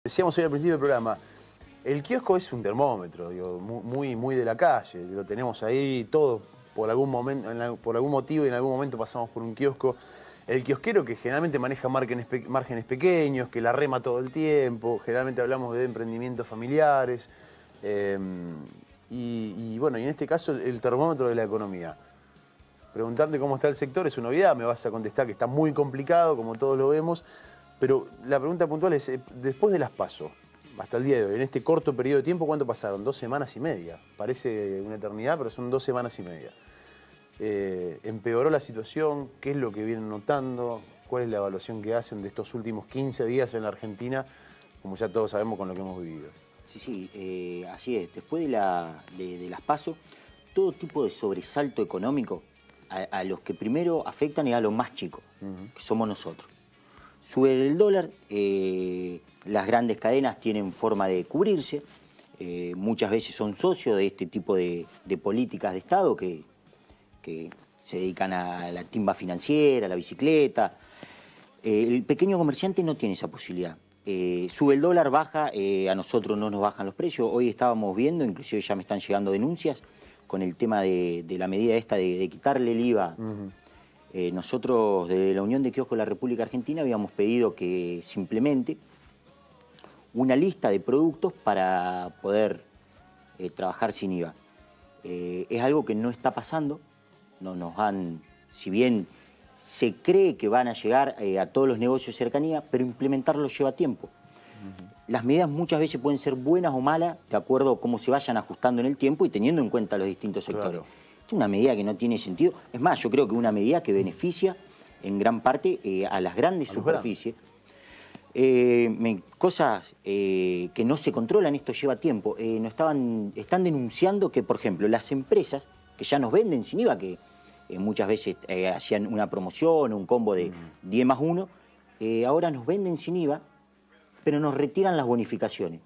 Decíamos hoy al principio del programa, el kiosco es un termómetro, digo, muy de la calle, lo tenemos ahí todo por algún momento, por algún motivo y en algún momento pasamos por un kiosco. El kiosquero que generalmente maneja márgenes pequeños, que la rema todo el tiempo, generalmente hablamos de emprendimientos familiares, y bueno, y en este caso el termómetro de la economía. Preguntarte cómo está el sector es una novedad, me vas a contestar que está muy complicado, como todos lo vemos, pero la pregunta puntual es, después de las PASO, hasta el día de hoy, en este corto periodo de tiempo, ¿cuánto pasaron? 2 semanas y media. Parece una eternidad, pero son 2 semanas y media. ¿Empeoró la situación? ¿Qué es lo que vienen notando? ¿Cuál es la evaluación que hacen de estos últimos 15 días en la Argentina, como ya todos sabemos con lo que hemos vivido? Sí, así es. Después de las PASO, todo tipo de sobresalto económico a los que primero afectan es a los más chicos, que somos nosotros. Sube el dólar, las grandes cadenas tienen forma de cubrirse, muchas veces son socios de este tipo de políticas de Estado que se dedican a la timba financiera, a la bicicleta. El pequeño comerciante no tiene esa posibilidad. Sube el dólar, baja, a nosotros no nos bajan los precios. Hoy estábamos viendo, inclusive ya me están llegando denuncias, con el tema de la medida esta de quitarle el IVA. Nosotros, desde la Unión de Kioscos de la República Argentina, habíamos pedido que se implemente una lista de productos para poder trabajar sin IVA. Es algo que no está pasando, no nos han, si bien se cree que van a llegar a todos los negocios de cercanía, pero implementarlo lleva tiempo. Las medidas muchas veces pueden ser buenas o malas, de acuerdo a cómo se vayan ajustando en el tiempo y teniendo en cuenta los distintos sectores. Claro. Es una medida que no tiene sentido. Es más, yo creo que una medida que beneficia en gran parte a las grandes superficies. Cosas que no se controlan, esto lleva tiempo. Están denunciando que, por ejemplo, las empresas que ya nos venden sin IVA, que muchas veces hacían una promoción, un combo de 10 más 1, ahora nos venden sin IVA, pero nos retiran las bonificaciones.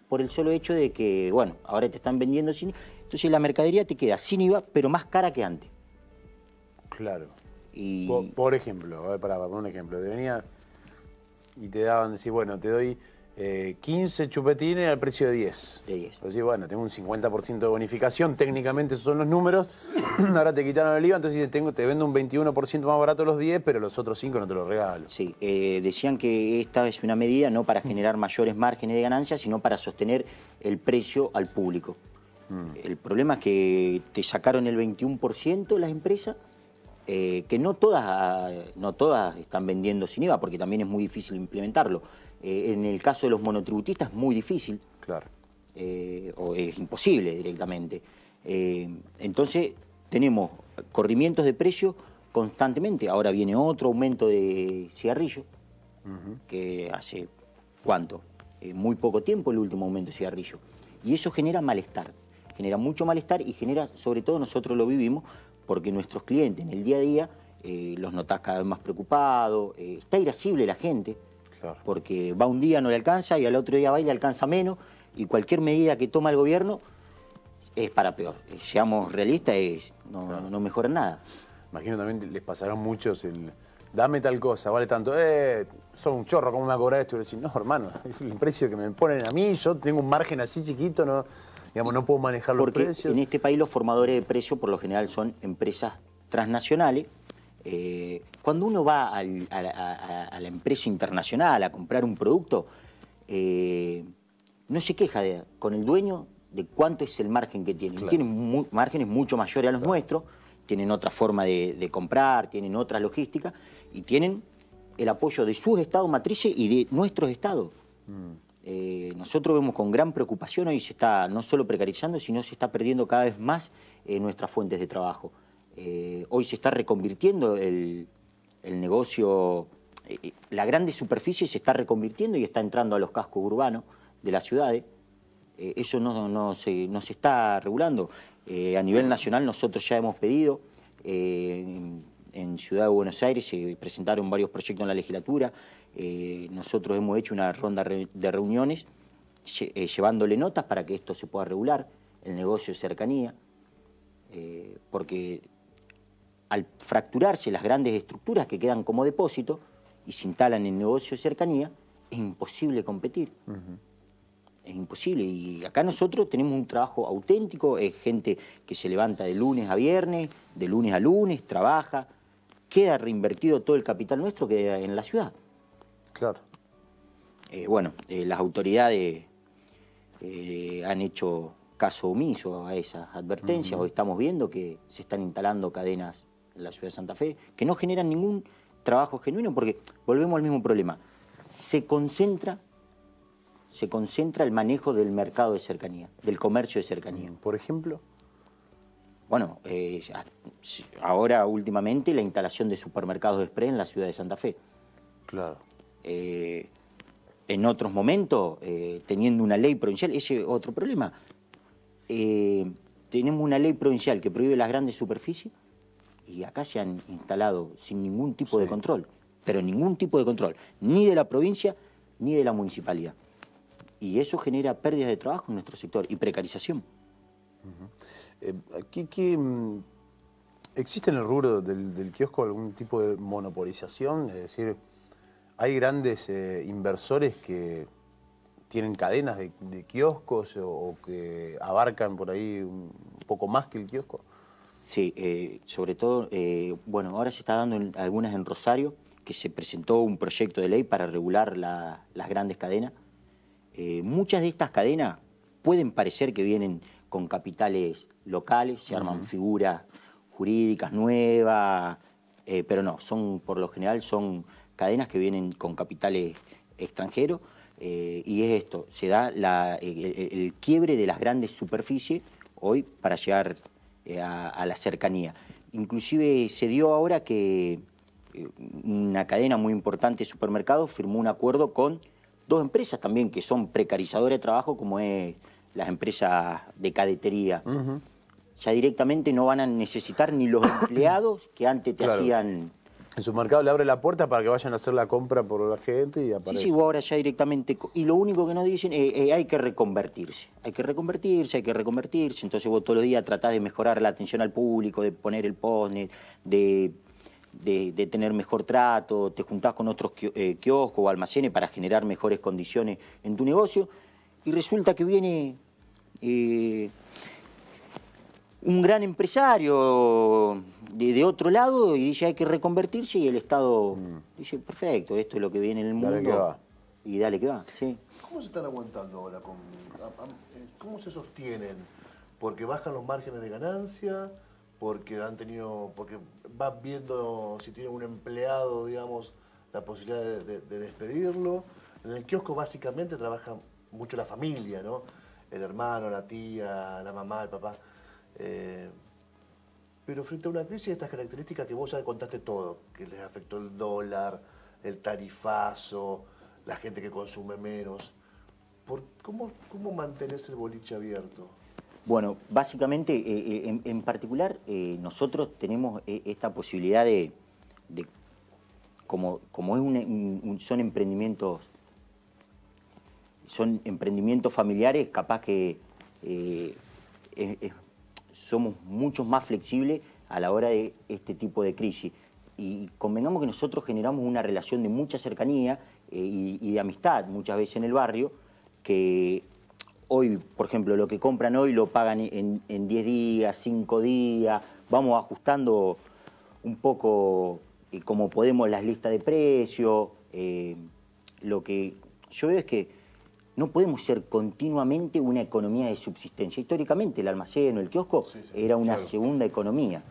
Por el solo hecho de que, bueno, ahora te están vendiendo sin IVA. Entonces la mercadería te queda sin IVA, pero más cara que antes. Claro. Y... Por ejemplo, a ver, para un ejemplo, te venía y te daban, decir, bueno, te doy 15 chupetines al precio de 10. De 10. Entonces, bueno, tengo un 50% de bonificación, técnicamente esos son los números, ahora te quitaron el IVA, entonces te vendo un 21% más barato los 10, pero los otros 5 no te los regalo. Sí, decían que esta es una medida no para generar mayores márgenes de ganancia, sino para sostener el precio al público. El problema es que te sacaron el 21% las empresas, que no todas están vendiendo sin IVA, porque también es muy difícil implementarlo. En el caso de los monotributistas es muy difícil. Claro. O es imposible directamente. Entonces tenemos corrimientos de precios constantemente. Ahora viene otro aumento de cigarrillo, que hace, ¿cuánto? Muy poco tiempo el último aumento de cigarrillo. Y eso genera malestar. Genera mucho malestar y genera, sobre todo nosotros lo vivimos, porque nuestros clientes en el día a día los notás cada vez más preocupados, está irascible la gente, claro, porque va un día no le alcanza y al otro día va y le alcanza menos, y cualquier medida que toma el gobierno es para peor. Seamos realistas, claro, no mejora nada. Imagino también les pasarán muchos el... Dame tal cosa, vale tanto. Son un chorro, ¿cómo me va a cobrar esto? Y decir, no, hermano, es el precio que me ponen a mí, yo tengo un margen así chiquito, no... Digamos, no puedo manejar los precios. Porque en este país los formadores de precios por lo general son empresas transnacionales. Cuando uno va a la empresa internacional a comprar un producto, no se queja con el dueño de cuánto es el margen que tiene. Claro. Tienen márgenes mucho mayores a los nuestros, tienen otra forma de comprar, tienen otra logística y tienen el apoyo de sus estados matrices y de nuestros estados. Nosotros vemos con gran preocupación, hoy se está no solo precarizando, sino se está perdiendo cada vez más nuestras fuentes de trabajo. Hoy se está reconvirtiendo el negocio, la grande superficie se está reconvirtiendo y está entrando a los cascos urbanos de las ciudades. Eso no se está regulando. A nivel nacional nosotros ya hemos pedido, en Ciudad de Buenos Aires se presentaron varios proyectos en la legislatura. Nosotros hemos hecho una ronda de reuniones llevándole notas para que esto se pueda regular, el negocio de cercanía, porque al fracturarse las grandes estructuras que quedan como depósito y se instalan en negocio de cercanía, es imposible competir. Es imposible. Y acá nosotros tenemos un trabajo auténtico, es gente que se levanta de lunes a viernes, de lunes a lunes, trabaja, queda reinvertido todo el capital nuestro queda en la ciudad. Claro. Las autoridades han hecho caso omiso a esas advertencias. Hoy estamos viendo que se están instalando cadenas en la ciudad de Santa Fe que no generan ningún trabajo genuino porque volvemos al mismo problema. Se concentra el manejo del mercado de cercanía, del comercio de cercanía. Por ejemplo. Bueno, ahora últimamente la instalación de supermercados express en la ciudad de Santa Fe. Claro. En otros momentos, teniendo una ley provincial, ese es otro problema. Tenemos una ley provincial que prohíbe las grandes superficies y acá se han instalado sin ningún tipo de control, pero ningún tipo de control, ni de la provincia ni de la municipalidad. Y eso genera pérdidas de trabajo en nuestro sector y precarización. ¿Existe en el rubro del kiosco algún tipo de monopolización? Es decir, ¿hay grandes inversores que tienen cadenas de kioscos o que abarcan por ahí un poco más que el kiosco? Sí, sobre todo, ahora se está dando algunas en Rosario, que se presentó un proyecto de ley para regular las grandes cadenas. Muchas de estas cadenas pueden parecer que vienen con capitales locales, se arman figuras jurídicas nuevas, pero no, por lo general son cadenas que vienen con capitales extranjeros, y es esto, se da el quiebre de las grandes superficies hoy para llegar a la cercanía. Inclusive se dio ahora que una cadena muy importante de supermercados firmó un acuerdo con dos empresas también que son precarizadoras de trabajo, como es las empresas de cadetería. Ya directamente no van a necesitar ni los empleados que antes te hacían... El supermercado le abre la puerta para que vayan a hacer la compra por la gente y aparece. Sí, ahora ya directamente... Y lo único que nos dicen es hay que reconvertirse. Hay que reconvertirse. Entonces vos todos los días tratás de mejorar la atención al público, de poner el postnet, de tener mejor trato, te juntás con otros kioscos o almacenes para generar mejores condiciones en tu negocio. Y resulta que viene un gran empresario de otro lado y dice hay que reconvertirse y el Estado dice perfecto, esto es lo que viene en el mundo. Dale que va. Y dale que va, sí. ¿Cómo se están aguantando ahora? ¿Cómo se sostienen? ¿Porque bajan los márgenes de ganancia? ¿Porque van viendo si tienen un empleado, digamos, la posibilidad de despedirlo? En el kiosco básicamente trabaja mucho la familia, ¿no? El hermano, la tía, la mamá, el papá. Pero frente a una crisis de estas características que vos ya contaste todo, que les afectó el dólar, el tarifazo, la gente que consume menos, ¿cómo mantenés el boliche abierto? Bueno, básicamente, en particular, nosotros tenemos esta posibilidad de como son emprendimientos familiares, capaz que somos mucho más flexibles a la hora de este tipo de crisis. Y convengamos que nosotros generamos una relación de mucha cercanía y de amistad muchas veces en el barrio, que hoy, por ejemplo, lo que compran hoy lo pagan en 10 días, 5 días, vamos ajustando un poco como podemos las listas de precios. Lo que yo veo es que no podemos ser continuamente una economía de subsistencia. Históricamente el almacén o el kiosco era una segunda economía.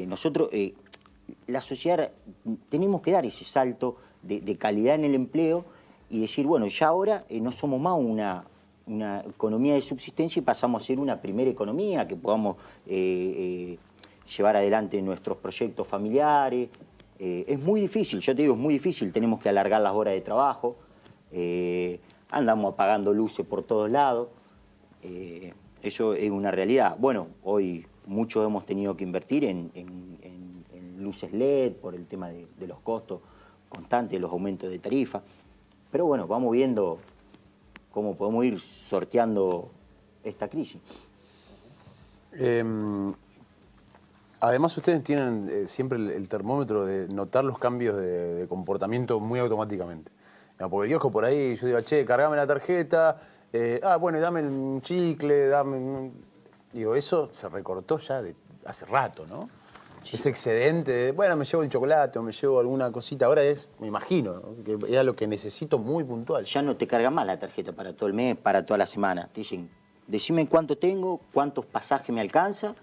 Nosotros, la sociedad, tenemos que dar ese salto de calidad en el empleo y decir, bueno, ya ahora no somos más una economía de subsistencia y pasamos a ser una primera economía, que podamos llevar adelante nuestros proyectos familiares. Es muy difícil, yo te digo, es muy difícil, tenemos que alargar las horas de trabajo, andamos apagando luces por todos lados, eso es una realidad. Bueno, hoy muchos hemos tenido que invertir en luces LED por el tema de los costos constantes, los aumentos de tarifa, pero bueno, vamos viendo cómo podemos ir sorteando esta crisis. Además, ustedes tienen siempre el termómetro de notar los cambios de comportamiento muy automáticamente. No, porque el kiosco por ahí, yo digo, che, cargame la tarjeta, bueno, dame un chicle, Digo, eso se recortó ya hace rato, ¿no? Sí. Ese excedente, bueno, me llevo el chocolate o me llevo alguna cosita, ahora me imagino, ¿no? Que era lo que necesito muy puntual. Ya no te carga más la tarjeta para todo el mes, para toda la semana. Te dicen, decime cuánto tengo, cuántos pasajes me alcanza.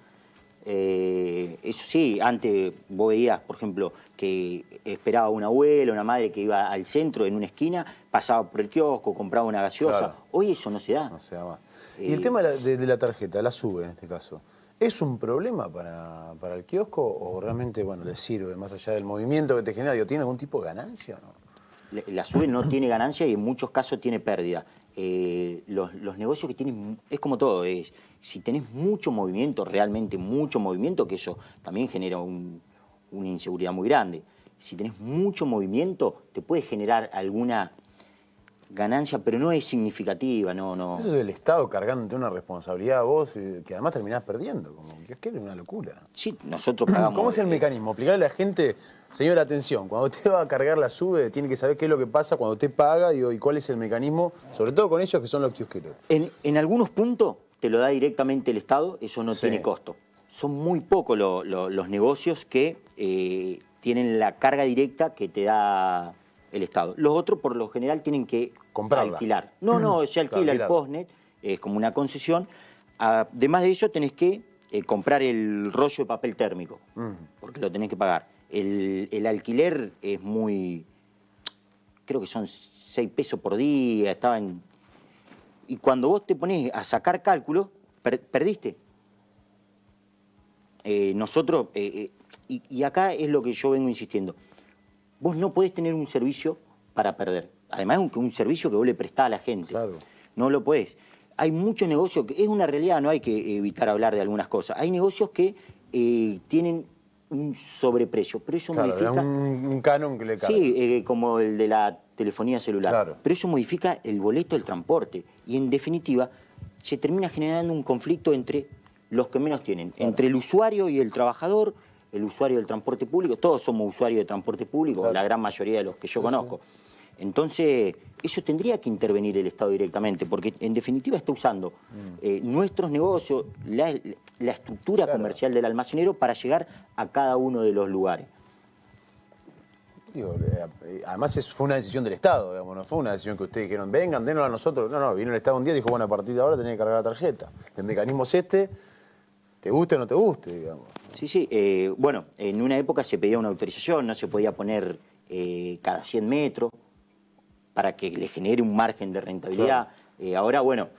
Eso sí, antes vos veías, por ejemplo, que esperaba una abuela, una madre que iba al centro en una esquina, pasaba por el kiosco, compraba una gaseosa. Claro. Hoy eso no se da. No se da más. Y el tema de la tarjeta, la SUBE en este caso, ¿es un problema para el kiosco o realmente, bueno, le sirve más allá del movimiento que te genera? Digo, ¿tiene algún tipo de ganancia o no? La SUBE no tiene ganancia y en muchos casos tiene pérdida. Los negocios que tienen, es como todo, si tenés mucho movimiento, realmente mucho movimiento, que eso también genera una inseguridad muy grande. Si tenés mucho movimiento, te puede generar alguna ganancia, pero no es significativa, no. Eso es el Estado cargándote una responsabilidad a vos que además terminás perdiendo, como que es una locura. Sí, nosotros pagamos. ¿Cómo es el mecanismo? Explicarle a la gente, señora, atención, cuando usted va a cargar la SUBE, tiene que saber qué es lo que pasa cuando usted paga y cuál es el mecanismo, sobre todo con ellos que son los kiosqueros. En algunos puntos te lo da directamente el Estado, eso no tiene costo. Son muy pocos los negocios que tienen la carga directa que te da el Estado. Los otros, por lo general, tienen que alquilar. No, se alquila el postnet, es como una concesión. Además de eso, tenés que comprar el rollo de papel térmico, porque lo tenés que pagar. El alquiler es muy... Creo que son 6 pesos por día, y cuando vos te ponés a sacar cálculos, perdiste. Nosotros, y acá es lo que yo vengo insistiendo, vos no podés tener un servicio para perder. Además es un servicio que vos le prestás a la gente. Claro. No lo podés. Hay muchos negocios, que es una realidad, no hay que evitar hablar de algunas cosas. Hay negocios que tienen un sobreprecio, pero eso modifica... un canon que le carga. Sí, como el de la telefonía celular. Claro. Pero eso modifica el boleto del transporte. Y en definitiva, se termina generando un conflicto entre los que menos tienen. Claro. Entre el usuario y el trabajador, el usuario del transporte público. Todos somos usuarios de transporte público, claro, la gran mayoría de los que yo conozco. Entonces, eso tendría que intervenir el Estado directamente, porque en definitiva está usando nuestros negocios, la estructura comercial del almacenero para llegar a cada uno de los lugares. Digo, además fue una decisión del Estado, digamos, no fue una decisión que ustedes dijeron, vengan, denos a nosotros. No, vino el Estado un día y dijo, bueno, a partir de ahora tenés que cargar la tarjeta. El mecanismo es este, te guste o no te guste, digamos. Sí, bueno, en una época se pedía una autorización, no se podía poner cada 100 metros para que le genere un margen de rentabilidad. Claro. Ahora, bueno,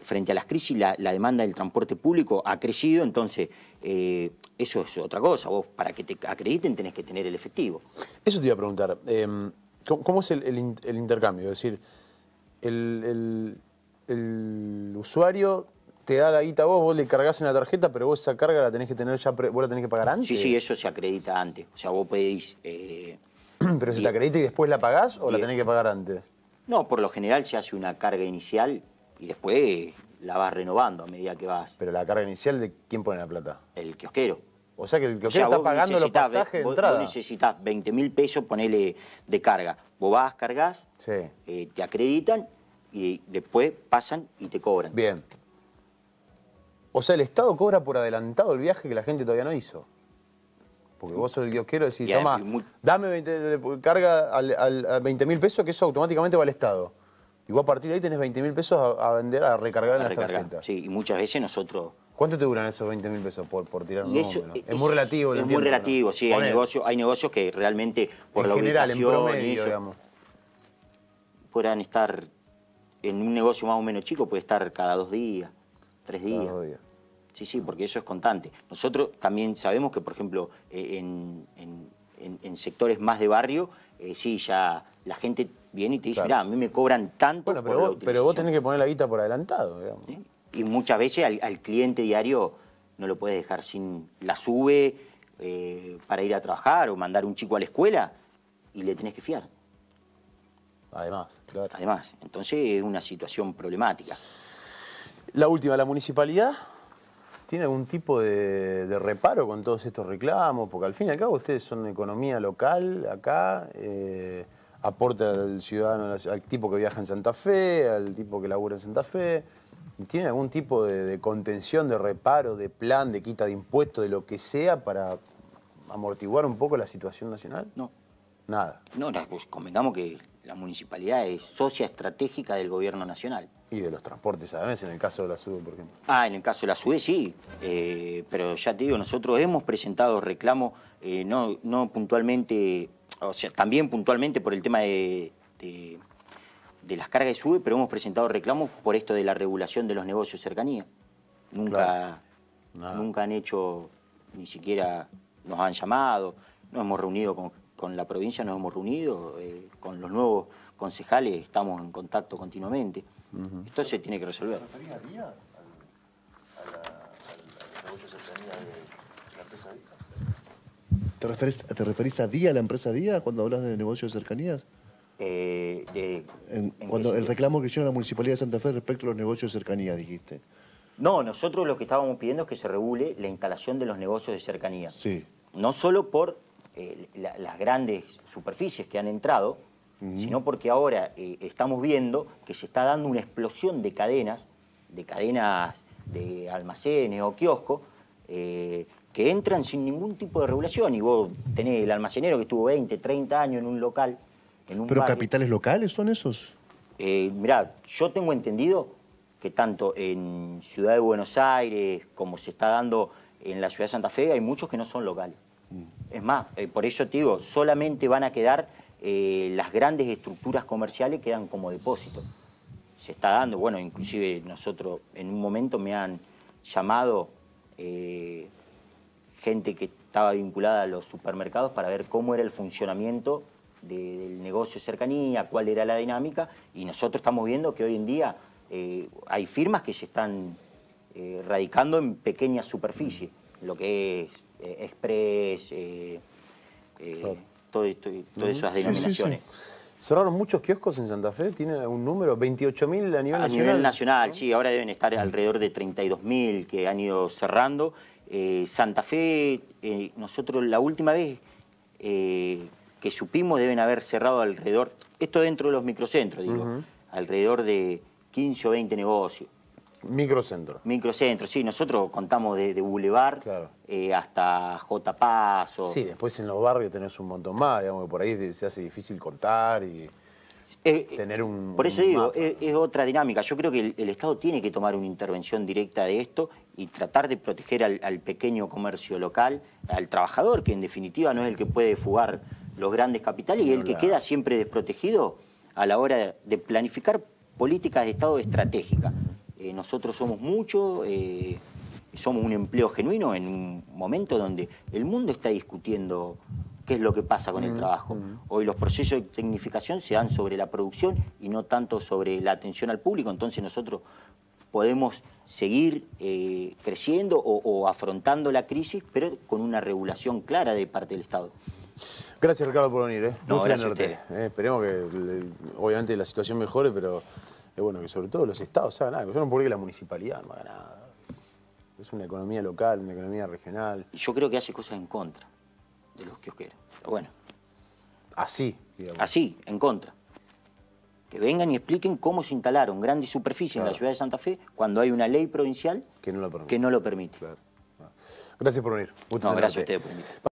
frente a las crisis, la demanda del transporte público ha crecido, entonces eso es otra cosa. Vos, para que te acrediten, tenés que tener el efectivo. Eso te iba a preguntar. ¿Cómo es el intercambio? Es decir, el usuario te da la guita a vos le cargas en la tarjeta, pero vos esa carga la tenés que tener ya, vos la tenés que pagar antes. Sí, eso se acredita antes. O sea, vos pedís... ¿Pero se te acredita y después la pagás o la tenés que pagar antes? No, por lo general se hace una carga inicial y después la vas renovando a medida que vas. ¿Pero la carga inicial de quién pone la plata? El kiosquero. O sea que el kiosquero está pagando los pasajes de entrada. Vos necesitas 20.000 pesos, ponele de carga. Vos vas, cargas, te acreditan y después pasan y te cobran. Bien. O sea, el Estado cobra por adelantado el viaje que la gente todavía no hizo. Porque vos sos el kiosquero y decís, toma, dame carga a 20.000 pesos, que eso automáticamente va al Estado. Y vos a partir de ahí tenés 20.000 pesos a vender, a recargar en las tarjetas. Sí, y muchas veces nosotros... ¿Cuánto te duran esos 20.000 pesos por tirar un número? Es muy relativo. Es muy relativo, ¿no? Sí. Hay negocios que realmente por la ubicación... En general, en promedio, digamos. Podrán estar... En un negocio más o menos chico puede estar cada 2 días, 3 días. Cada 2 días. Sí, porque eso es constante. Nosotros también sabemos que, por ejemplo, en sectores más de barrio, sí, ya la gente viene y te dice, mirá, a mí me cobran tanto. Bueno, pero vos tenés que poner la guita por adelantado, digamos. ¿Sí? Y muchas veces al cliente diario no lo puedes dejar sin la SUBE para ir a trabajar o mandar un chico a la escuela y le tenés que fiar. Además, claro. Además, entonces es una situación problemática. La última, ¿la municipalidad tiene algún tipo de reparo con todos estos reclamos? Porque al fin y al cabo ustedes son economía local acá. aporte al ciudadano, al tipo que viaja en Santa Fe, al tipo que labura en Santa Fe. ¿Tiene algún tipo de contención, de reparo, de plan, de quita de impuestos, de lo que sea para amortiguar un poco la situación nacional? No. Nada. No, pues convengamos que la municipalidad es socia estratégica del gobierno nacional. Y de los transportes, ¿sabes? En el caso de la SUBE, por ejemplo. En el caso de la SUBE sí, pero ya te digo, nosotros hemos presentado reclamos, no puntualmente, o sea, también puntualmente por el tema de las cargas de SUBE, pero hemos presentado reclamos por esto de la regulación de los negocios de cercanía. Nunca han hecho, ni siquiera nos han llamado, nos hemos reunido con la provincia, nos hemos reunido, con los nuevos concejales estamos en contacto continuamente. Esto se tiene que resolver. ¿Te referís a Día? ¿Al negocio de cercanía de la empresa Día? ¿Te referís a Día, a la empresa Día, cuando hablas de negocio de cercanías? Cuando el reclamo que hicieron a la Municipalidad de Santa Fe respecto a los negocios de cercanía, dijiste. No, nosotros lo que estábamos pidiendo es que se regule la instalación de los negocios de cercanía. Sí. No solo por las grandes superficies que han entrado, sino porque ahora estamos viendo que se está dando una explosión de cadenas de almacenes o kioscos, que entran sin ningún tipo de regulación. Y vos tenés el almacenero que estuvo 20, 30 años en un local, en un ¿Pero barrio. capitales locales son esos? Mirá, yo tengo entendido que tanto en Ciudad de Buenos Aires como se está dando en la Ciudad de Santa Fe, hay muchos que no son locales. Es más, por eso te digo, solamente van a quedar las grandes estructuras comerciales, quedan como depósito. Se está dando, bueno, inclusive nosotros en un momento me han llamado gente que estaba vinculada a los supermercados para ver cómo era el funcionamiento del negocio de cercanía, cuál era la dinámica, y nosotros estamos viendo que hoy en día hay firmas que se están radicando en pequeñas superficies, lo que es Express, todas esas denominaciones. Sí, sí. ¿Cerraron muchos kioscos en Santa Fe? ¿Tiene un número? ¿28.000 a nivel nacional? A nivel nacional, sí, ahora deben estar alrededor de 32.000 que han ido cerrando. Santa Fe, nosotros la última vez que supimos deben haber cerrado alrededor, esto dentro de los microcentros, digo, alrededor de 15 o 20 negocios. Microcentro. Microcentro, sí, nosotros contamos de Boulevard hasta J. Paso. Sí, después en los barrios tenés un montón más, digamos, que por ahí se hace difícil contar y tener un... Por eso digo, es otra dinámica. Yo creo que el Estado tiene que tomar una intervención directa de esto y tratar de proteger al pequeño comercio local, al trabajador, que en definitiva no es el que puede fugar los grandes capitales y el que queda siempre desprotegido a la hora de planificar políticas de Estado estratégicas. Nosotros somos muchos, somos un empleo genuino en un momento donde el mundo está discutiendo qué es lo que pasa con el trabajo. Hoy los procesos de tecnificación se dan sobre la producción y no tanto sobre la atención al público, entonces nosotros podemos seguir creciendo o afrontando la crisis, pero con una regulación clara de parte del Estado. Gracias, Ricardo, por venir. No, gracias a usted. Esperemos que obviamente la situación mejore, pero es bueno que sobre todo los estados hagan algo. Yo no puedo creer que la municipalidad no haga nada. Es una economía local, una economía regional. Y yo creo que hace cosas en contra de los kiosqueros. Pero bueno. Así, digamos. Así, en contra. Que vengan y expliquen cómo se instalaron grandes superficies en la ciudad de Santa Fe cuando hay una ley provincial que no lo permite. Que no lo permite. Claro. Gracias por venir. No, gracias a ustedes por invitarme.